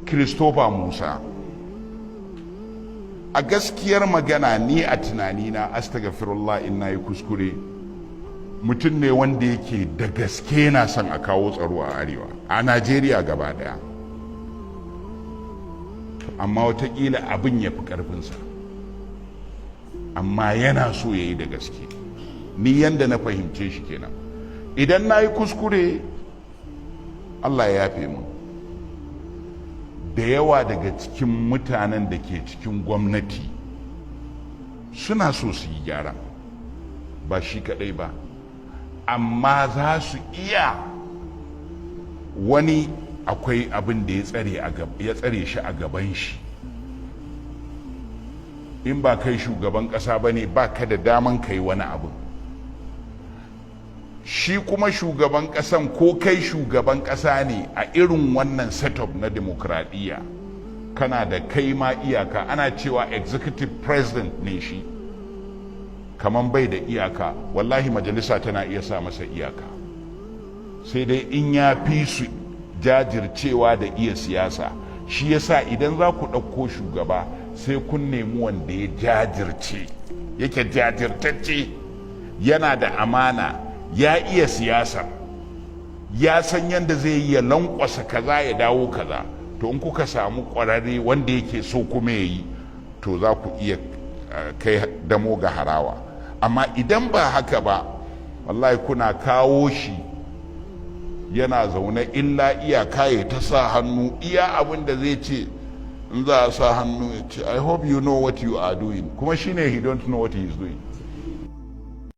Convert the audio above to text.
Christopher Musa, a gaskiyar magana ni a tunanina, astaghfirullah in nayi kuskure, mutum ne wanda yake da gaske na son a kawo tsaro a arewa a Najeriya gaba daya, amma watakila abin ya fi karfinsa, amma yana so ya yi da gaske. Ni yanda na fahimce shi kenan. Idan na yi kuskure, Allah ya yafe mu. Da yawa daga cikin mutanen da ke cikin gwamnati suna so su yi gyara, ba shi kadai ba, amma za su iya, wani akwai abin da ya tsare shi a gaban shi. In ba kai shugaban kasa ba ne, ba ka da daman kai wani abu. Shi kuma shugaban kasan, ko kai shugaban kasa ne a irin wannan setup na demokradiyya, kana da kai ma iyaka. Ana cewa executive president ne shi, kaman bai da iyaka. Wallahi majalisa tana iya sa masa iyaka, sai dai in ya fi su jajircewa da iya siyasa. Shi yasa idan za ku ɗauko shugaba, sai kun nemi wanda ya jajirce, yake jajirtacce, yana da amana, ya iya siyasa, ya san yadda zai yi ya lankwasa kaza ya dawo kaza. To in kuka samu ƙwararre wanda yake so kuma ya yi, to za ku iya kai damo ga harawa. Amma idan ba haka ba, wallahi kuna kawo shi yana zaune illa iyaka ya ta sa hannu iya abin da zai ce. In za a sa hannu ya ce, I hope you know what you are doing, kuma shine he don't know what he is doing.